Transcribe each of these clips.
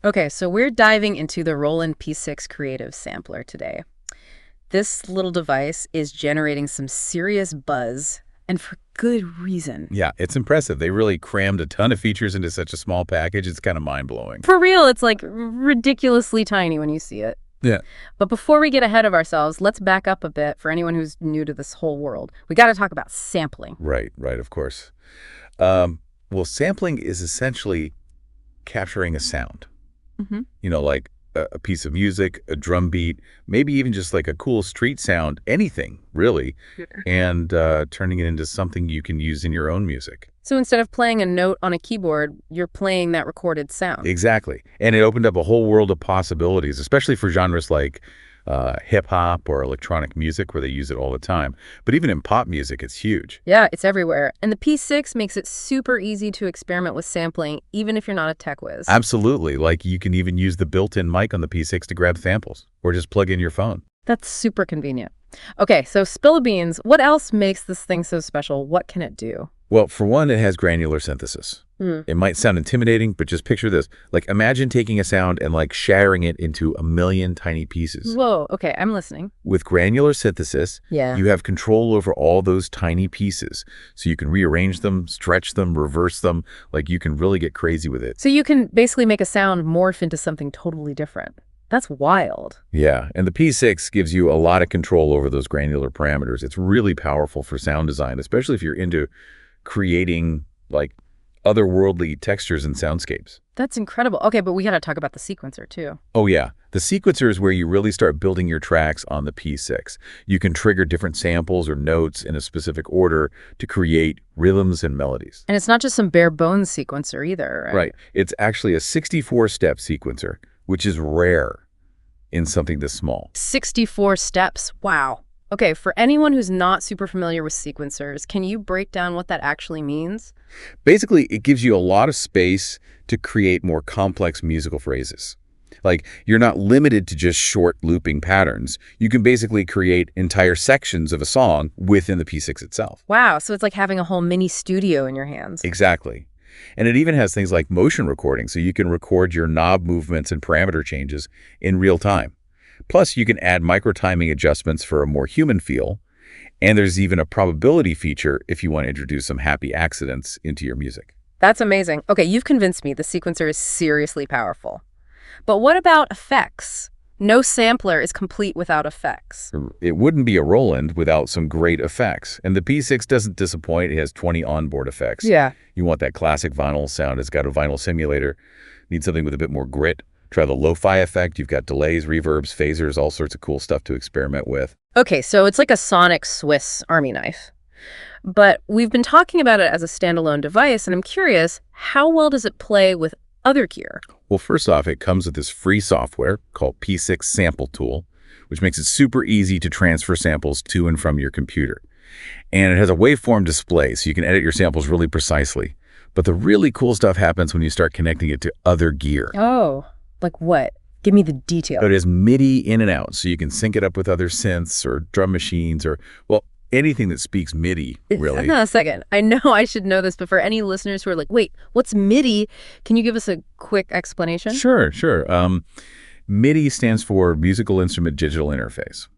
Okay, so we're diving into the Roland P-6 Creative Sampler today. This little device is generating some serious buzz, and for good reason. Yeah, it's impressive. They really crammed a ton of features into such a small package. It's kind of mind-blowing. For real, it's like ridiculously tiny when you see it. Yeah. But before we get ahead of ourselves, let's back up a bit for anyone who's new to this whole world. We got to talk about sampling. Right, of course. Well, sampling is essentially capturing a sound. Mm-hmm. Like a piece of music, a drum beat, maybe even just like a cool street sound, anything, really, and turning it into something you can use in your own music. So instead of playing a note on a keyboard, you're playing that recorded sound. Exactly. And it opened up a whole world of possibilities, especially for genres like hip-hop or electronic music where they use it all the time. But even in pop music, it's huge. Yeah, it's everywhere. And the P6 makes it super easy to experiment with sampling, even if you're not a tech whiz. Absolutely. Like you can even use the built-in mic on the P6 to grab samples or just plug in your phone. That's super convenient. Okay, so spill the beans. What else makes this thing so special? What can it do? Well, for one, it has granular synthesis. It might sound intimidating, but just picture this. Like imagine taking a sound and like shattering it into a million tiny pieces. Whoa, okay, I'm listening. With granular synthesis, Yeah. you have control over all those tiny pieces. So you can rearrange them, stretch them, reverse them. Like you can really get crazy with it. So you can basically make a sound morph into something totally different. That's wild. Yeah, and the P6 gives you a lot of control over those granular parameters. It's really powerful for sound design, especially if you're into creating like otherworldly textures and soundscapes. That's incredible. Okay, but we got to talk about the sequencer too. Oh yeah, the sequencer is where you really start building your tracks on the P6. You can trigger different samples or notes in a specific order to create rhythms and melodies. And it's not just some bare bones sequencer either, right? Right. It's actually a 64-step sequencer, which is rare in something this small. 64 steps. Wow. Okay, for anyone who's not super familiar with sequencers, can you break down what that actually means? Basically, it gives you a lot of space to create more complex musical phrases. Like, you're not limited to just short looping patterns. You can basically create entire sections of a song within the P6 itself. Wow, so it's like having a whole mini studio in your hands. Exactly. And it even has things like motion recording, so you can record your knob movements and parameter changes in real time. Plus, you can add micro-timing adjustments for a more human feel. And there's even a probability feature if you want to introduce some happy accidents into your music. That's amazing. Okay, you've convinced me the sequencer is seriously powerful. But what about effects? No sampler is complete without effects. It wouldn't be a Roland without some great effects. And the P6 doesn't disappoint. It has 20 onboard effects. Yeah. You want that classic vinyl sound. It's got a vinyl simulator. Need something with a bit more grit. Try the lo-fi effect. You've got delays, reverbs, phasers, all sorts of cool stuff to experiment with. Okay, so it's like a sonic Swiss Army knife. But we've been talking about it as a standalone device, and I'm curious, how well does it play with other gear? Well, first off, it comes with this free software called P6 Sample Tool, which makes it super easy to transfer samples to and from your computer. And it has a waveform display, so you can edit your samples really precisely. But the really cool stuff happens when you start connecting it to other gear. Oh, like what? Give me the detail. It is MIDI in and out, so you can sync it up with other synths or drum machines or, well, anything that speaks MIDI, really. Hang on a second. I know I should know this, but for any listeners who are like, wait, what's MIDI? Can you give us a quick explanation? Sure. MIDI stands for Musical Instrument Digital Interface.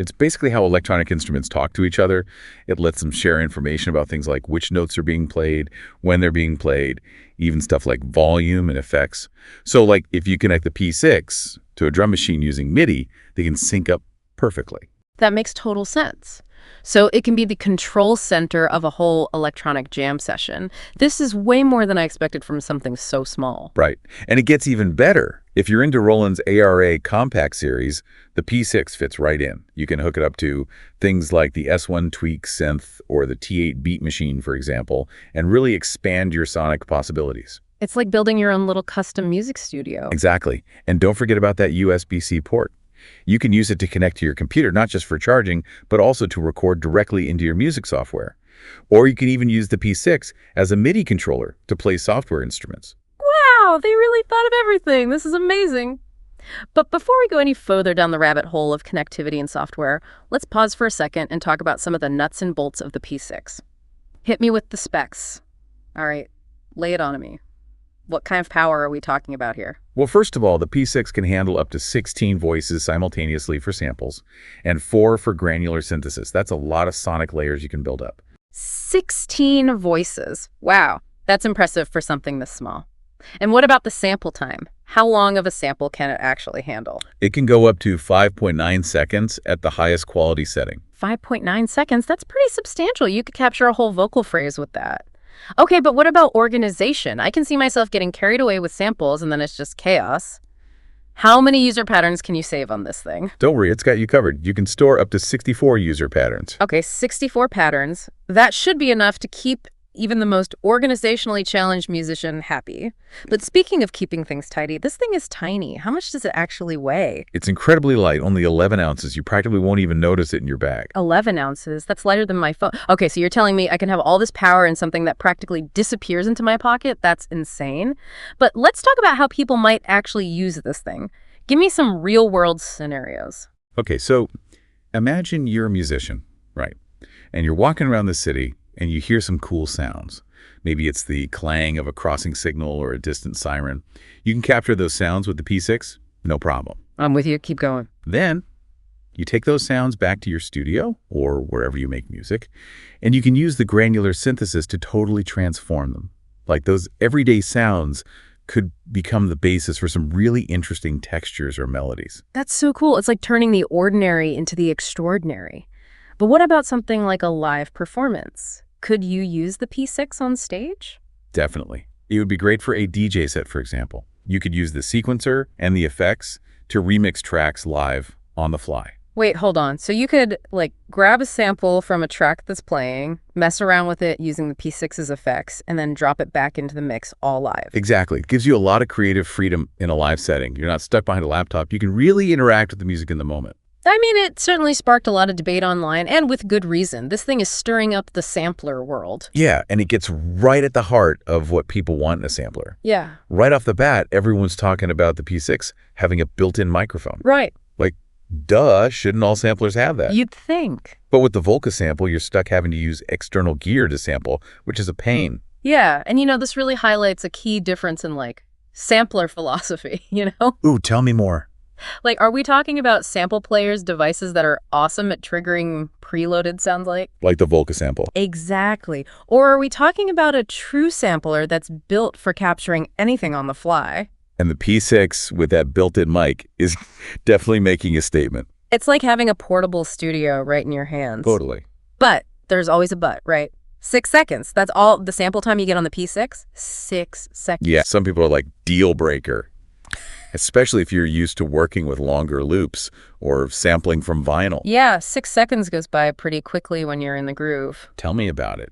It's basically how electronic instruments talk to each other. It lets them share information about things like which notes are being played, when they're being played, even stuff like volume and effects. So like if you connect the P6 to a drum machine using MIDI, they can sync up perfectly. That makes total sense. So it can be the control center of a whole electronic jam session. This is way more than I expected from something so small. Right. And it gets even better. If you're into Roland's ARA compact series, the P6 fits right in. You can hook it up to things like the S1 Tweak synth or the T8 Beat Machine, for example, and really expand your sonic possibilities. It's like building your own little custom music studio. Exactly. And don't forget about that USB-C port. You can use it to connect to your computer, not just for charging, but also to record directly into your music software. Or you can even use the P6 as a MIDI controller to play software instruments. Wow, they really thought of everything. This is amazing. But before we go any further down the rabbit hole of connectivity and software, let's pause for a second and talk about some of the nuts and bolts of the P6. Hit me with the specs. All right, lay it on me. What kind of power are we talking about here? Well, first of all, the P-6 can handle up to 16 voices simultaneously for samples and 4 for granular synthesis. That's a lot of sonic layers you can build up. 16 voices. Wow, that's impressive for something this small. And what about the sample time? How long of a sample can it actually handle? It can go up to 5.9 seconds at the highest quality setting. 5.9 seconds? That's pretty substantial. You could capture a whole vocal phrase with that. Okay, but what about organization? I can see myself getting carried away with samples and then it's just chaos. How many user patterns can you save on this thing? Don't worry, it's got you covered. You can store up to 64 user patterns. Okay, 64 patterns. That should be enough to keep even the most organizationally challenged musician happy. But speaking of keeping things tidy, this thing is tiny. How much does it actually weigh? It's incredibly light, only 11 ounces. You practically won't even notice it in your bag. 11 ounces? That's lighter than my phone. Okay, so you're telling me I can have all this power in something that practically disappears into my pocket? That's insane. But let's talk about how people might actually use this thing. Give me some real-world scenarios. Okay, so imagine you're a musician, right? And you're walking around the city and you hear some cool sounds. Maybe it's the clang of a crossing signal or a distant siren. You can capture those sounds with the P-6, no problem. I'm with you. Keep going. Then you take those sounds back to your studio or wherever you make music, and you can use the granular synthesis to totally transform them. Like those everyday sounds could become the basis for some really interesting textures or melodies. That's so cool. It's like turning the ordinary into the extraordinary. But what about something like a live performance? Could you use the P-6 on stage? Definitely. It would be great for a DJ set, for example. You could use the sequencer and the effects to remix tracks live on the fly. Wait, hold on. So you could, like, grab a sample from a track that's playing, mess around with it using the P-6's effects, and then drop it back into the mix all live. Exactly. It gives you a lot of creative freedom in a live setting. You're not stuck behind a laptop. You can really interact with the music in the moment. I mean, it certainly sparked a lot of debate online, and with good reason. This thing is stirring up the sampler world. Yeah, and it gets right at the heart of what people want in a sampler. Yeah. Right off the bat, everyone's talking about the P-6 having a built-in microphone. Right. Like, duh, shouldn't all samplers have that? You'd think. But with the Volca sample, you're stuck having to use external gear to sample, which is a pain. Yeah, and this really highlights a key difference in, like, sampler philosophy, Ooh, tell me more. Like, are we talking about sample players, devices that are awesome at triggering preloaded sounds like? Like the Volca sample. Exactly. Or are we talking about a true sampler that's built for capturing anything on the fly? And the P-6 with that built-in mic is definitely making a statement. It's like having a portable studio right in your hands. Totally. But there's always a but, right? 6 seconds. That's all the sample time you get on the P-6? 6 seconds. Yeah, some people are like, deal breaker. Especially if you're used to working with longer loops or sampling from vinyl. Yeah, 6 seconds goes by pretty quickly when you're in the groove. Tell me about it.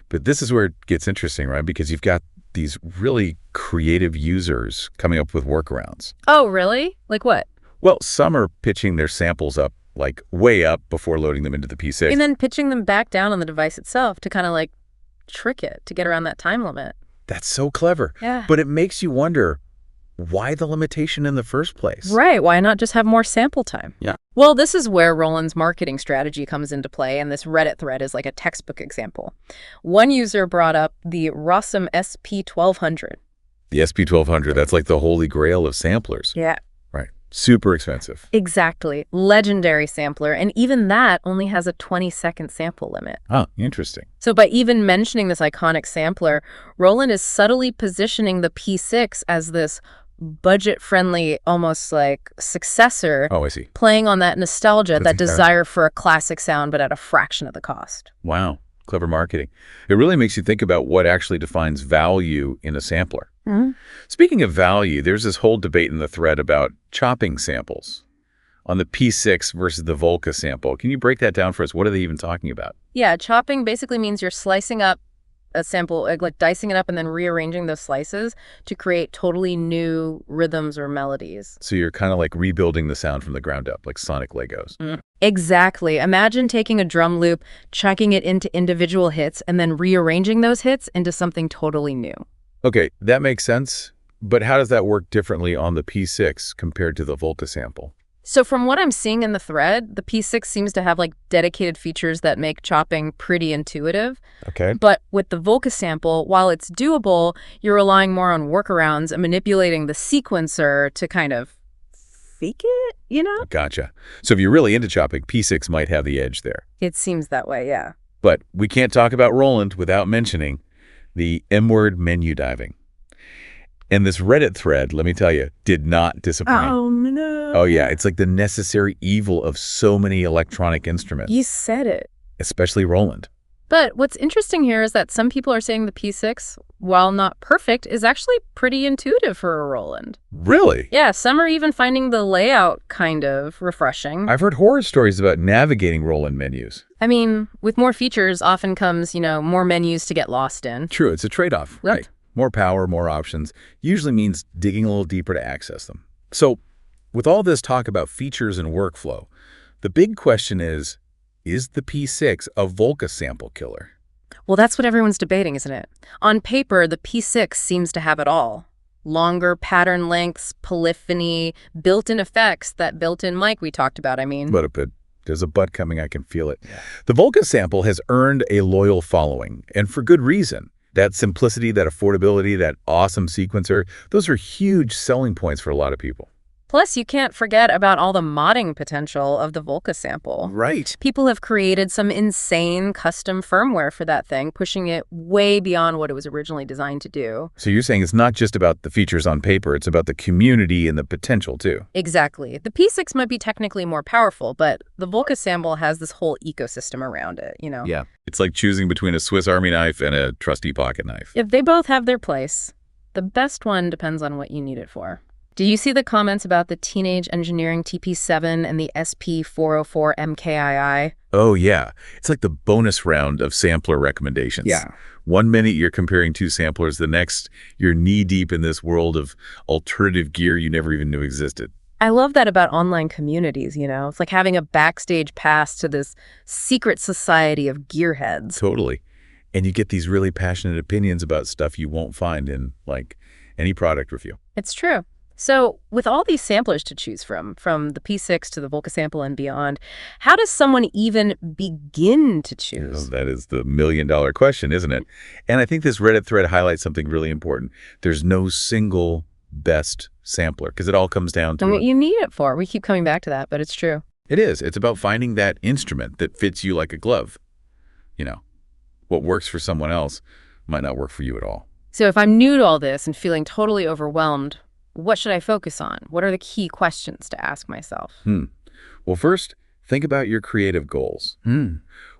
But this is where it gets interesting, right? Because you've got these really creative users coming up with workarounds. Oh, really? Like what? Well, some are pitching their samples up, like way up before loading them into the P-6. And then pitching them back down on the device itself to kind of like trick it to get around that time limit. That's so clever. Yeah. But it makes you wonder, why the limitation in the first place? Right. Why not just have more sample time? Yeah. Well, this is where Roland's marketing strategy comes into play, and this Reddit thread is like a textbook example. One user brought up the Rossum SP1200. The SP1200, that's like the holy grail of samplers. Yeah. Right. Super expensive. Exactly. Legendary sampler, and even that only has a 20-second sample limit. Oh, interesting. So by even mentioning this iconic sampler, Roland is subtly positioning the P-6 as this budget-friendly, almost like successor. Oh, I see. Playing on that nostalgia, that desire for a classic sound, but at a fraction of the cost. Wow. Clever marketing. It really makes you think about what actually defines value in a sampler. Mm-hmm. Speaking of value, there's this whole debate in the thread about chopping samples on the P-6 versus the Volca sample. Can you break that down for us? What are they even talking about? Yeah, chopping basically means you're slicing up a sample, like dicing it up and then rearranging those slices to create totally new rhythms or melodies. So you're kind of like rebuilding the sound from the ground up, like sonic Legos. Exactly. Imagine taking a drum loop, chucking it into individual hits, and then rearranging those hits into something totally new. Okay, that makes sense. But how does that work differently on the P-6 compared to the Volca sample? So from what I'm seeing in the thread, the P6 seems to have like dedicated features that make chopping pretty intuitive. Okay. But with the Volca sample, while it's doable, you're relying more on workarounds and manipulating the sequencer to kind of fake it, you know? Gotcha. So if you're really into chopping, P6 might have the edge there. It seems that way, yeah. But we can't talk about Roland without mentioning the M-word menu diving. And this Reddit thread, let me tell you, did not disappoint. Oh, no. Oh, yeah. It's like the necessary evil of so many electronic instruments, You said it. especially Roland. But what's interesting here is that some people are saying the P6, while not perfect, is actually pretty intuitive for a Roland. Really? Yeah, some are even finding the layout kind of refreshing. I've heard horror stories about navigating Roland menus. I mean, with more features often comes, more menus to get lost in. True, it's a trade-off, Yep. right? More power, more options, usually means digging a little deeper to access them. So, with all this talk about features and workflow, the big question is the P6 a Volca sample killer? Well, that's what everyone's debating, isn't it? On paper, the P6 seems to have it all. Longer pattern lengths, polyphony, built-in effects, that built-in mic we talked about, I mean. But there's a but coming, I can feel it. Yeah. The Volca sample has earned a loyal following, and for good reason. That simplicity, that affordability, that awesome sequencer, those are huge selling points for a lot of people. Plus, you can't forget about all the modding potential of the Volca sample. Right. People have created some insane custom firmware for that thing, pushing it way beyond what it was originally designed to do. So you're saying it's not just about the features on paper, it's about the community and the potential too. Exactly. The P6 might be technically more powerful, but the Volca sample has this whole ecosystem around it, Yeah. It's like choosing between a Swiss Army knife and a trusty pocket knife. If they both have their place, the best one depends on what you need it for. Do you see the comments about the Teenage Engineering TP7 and the SP404 MKII? Oh, yeah. It's like the bonus round of sampler recommendations. Yeah. 1 minute you're comparing 2 samplers, the next you're knee-deep in this world of alternative gear you never even knew existed. I love that about online communities, It's like having a backstage pass to this secret society of gearheads. Totally. And you get these really passionate opinions about stuff you won't find in, like, any product review. It's true. So with all these samplers to choose from the P6 to the Volca sample and beyond, how does someone even begin to choose? That is the million-dollar question, isn't it? And I think this Reddit thread highlights something really important. There's no single best sampler because it all comes down to And what you need it for. We keep coming back to that, but it's true. It is. It's about finding that instrument that fits you like a glove. What works for someone else might not work for you at all. So if I'm new to all this and feeling totally overwhelmed, what should I focus on? What are the key questions to ask myself? Well, first, think about your creative goals.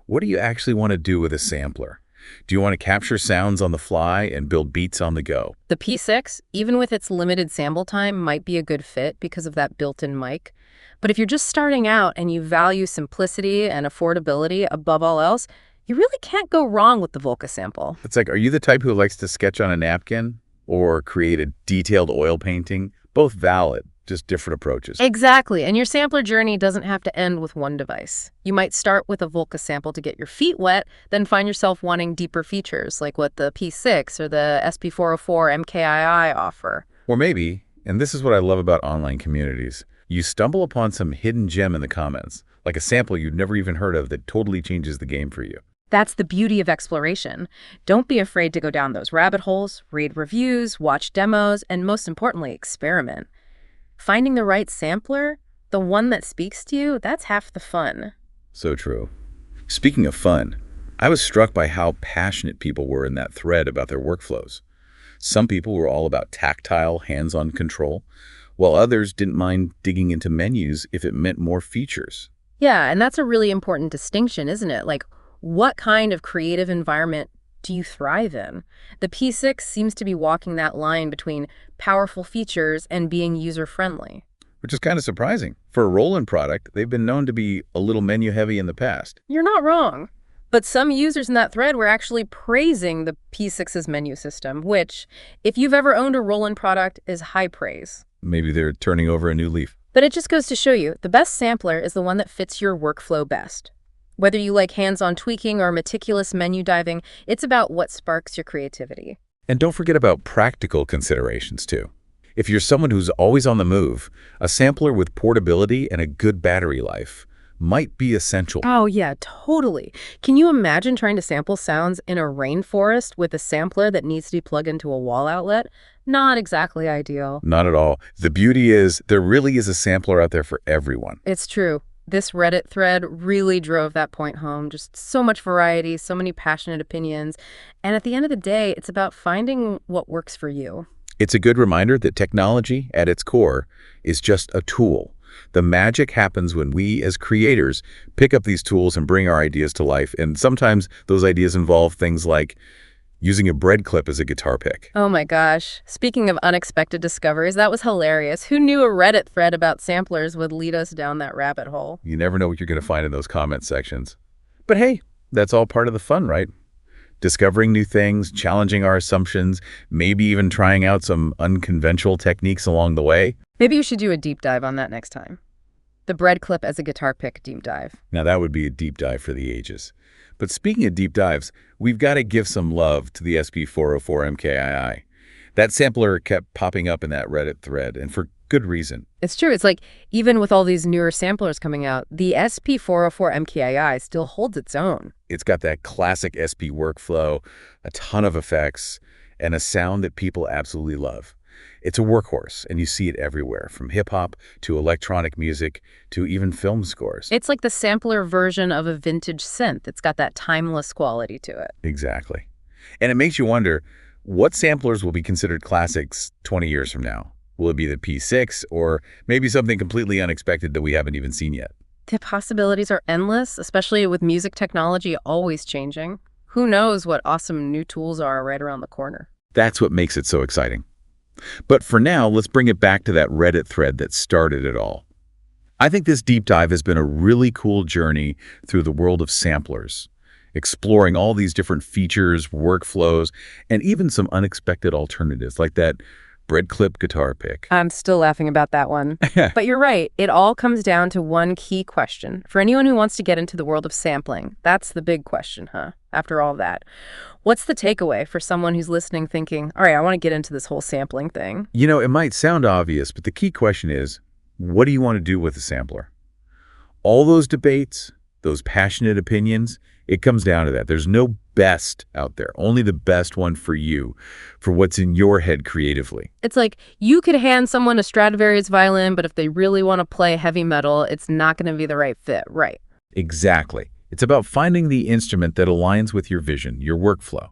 What do you actually want to do with a sampler? Do you want to capture sounds on the fly and build beats on the go? The P6, even with its limited sample time, might be a good fit because of that built-in mic. But if you're just starting out and you value simplicity and affordability above all else, you really can't go wrong with the Volca sample. It's like, are you the type who likes to sketch on a napkin or create a detailed oil painting? Both valid, just different approaches. Exactly. And your sampler journey doesn't have to end with one device. You might start with a Volca sample to get your feet wet, then find yourself wanting deeper features like what the P6 or the SP404 MKII offer. Or maybe, and this is what I love about online communities, you stumble upon some hidden gem in the comments, like a sample you'd never even heard of that totally changes the game for you. That's the beauty of exploration. Don't be afraid to go down those rabbit holes, read reviews, watch demos, and most importantly, experiment. Finding the right sampler, the one that speaks to you, that's half the fun. So true. Speaking of fun, I was struck by how passionate people were in that thread about their workflows. Some people were all about tactile, hands-on control, while others didn't mind digging into menus if it meant more features. Yeah, and that's a really important distinction, isn't it? Like, what kind of creative environment do you thrive in? The P6 seems to be walking that line between powerful features and being user-friendly. Which is kind of surprising. For a Roland product, they've been known to be a little menu-heavy in the past. You're not wrong. But some users in that thread were actually praising the P6's menu system, which, if you've ever owned a Roland product, is high praise. Maybe they're turning over a new leaf. But it just goes to show you, the best sampler is the one that fits your workflow best. Whether you like hands-on tweaking or meticulous menu diving, it's about what sparks your creativity. And don't forget about practical considerations, too. If you're someone who's always on the move, a sampler with portability and a good battery life might be essential. Oh, yeah, totally. Can you imagine trying to sample sounds in a rainforest with a sampler that needs to be plugged into a wall outlet? Not exactly ideal. Not at all. The beauty is there really is a sampler out there for everyone. It's true. This Reddit thread really drove that point home. Just so much variety, so many passionate opinions. And at the end of the day, it's about finding what works for you. It's a good reminder that technology, at its core, is just a tool. The magic happens when we, as creators, pick up these tools and bring our ideas to life. And sometimes those ideas involve things like using a bread clip as a guitar pick. Oh my gosh. Speaking of unexpected discoveries, that was hilarious. Who knew a Reddit thread about samplers would lead us down that rabbit hole? You never know what you're going to find in those comment sections. But hey, that's all part of the fun, right? Discovering new things, challenging our assumptions, maybe even trying out some unconventional techniques along the way. Maybe you should do a deep dive on that next time. The bread clip as a guitar pick deep dive. Now that would be a deep dive for the ages. But speaking of deep dives, we've got to give some love to the SP404 MKII. That sampler kept popping up in that Reddit thread, and for good reason. It's true. It's like even with all these newer samplers coming out, the SP404 MKII still holds its own. It's got that classic SP workflow, a ton of effects, and a sound that people absolutely love. It's a workhorse, and you see it everywhere, from hip-hop to electronic music to even film scores. It's like the sampler version of a vintage synth. It's got that timeless quality to it. Exactly. And it makes you wonder, what samplers will be considered classics 20 years from now? Will it be the P-6 or maybe something completely unexpected that we haven't even seen yet? The possibilities are endless, especially with music technology always changing. Who knows what awesome new tools are right around the corner? That's what makes it so exciting. But for now, let's bring it back to that Reddit thread that started it all. I think this deep dive has been a really cool journey through the world of samplers, exploring all these different features, workflows, and even some unexpected alternatives like that bread clip guitar pick. I'm still laughing about that one. But you're right. It all comes down to one key question. For anyone who wants to get into the world of sampling, that's the big question, huh? After all that. What's the takeaway for someone who's listening thinking, all right, I want to get into this whole sampling thing? You know, it might sound obvious, but the key question is, what do you want to do with a sampler? All those debates, those passionate opinions, it comes down to that. There's no best out there, only the best one for you, for what's in your head creatively. It's like you could hand someone a Stradivarius violin, but if they really want to play heavy metal, it's not going to be the right fit, right? Exactly. It's about finding the instrument that aligns with your vision, your workflow.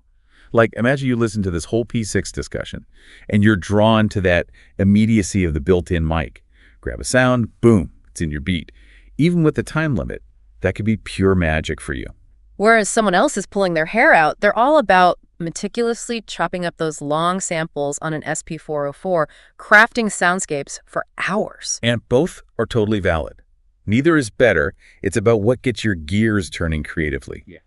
Like, imagine you listen to this whole P-6 discussion, and you're drawn to that immediacy of the built-in mic. Grab a sound, boom, it's in your beat. Even with the time limit, that could be pure magic for you. Whereas someone else is pulling their hair out, they're all about meticulously chopping up those long samples on an SP404, crafting soundscapes for hours. And both are totally valid. Neither is better. It's about what gets your gears turning creatively. Yeah.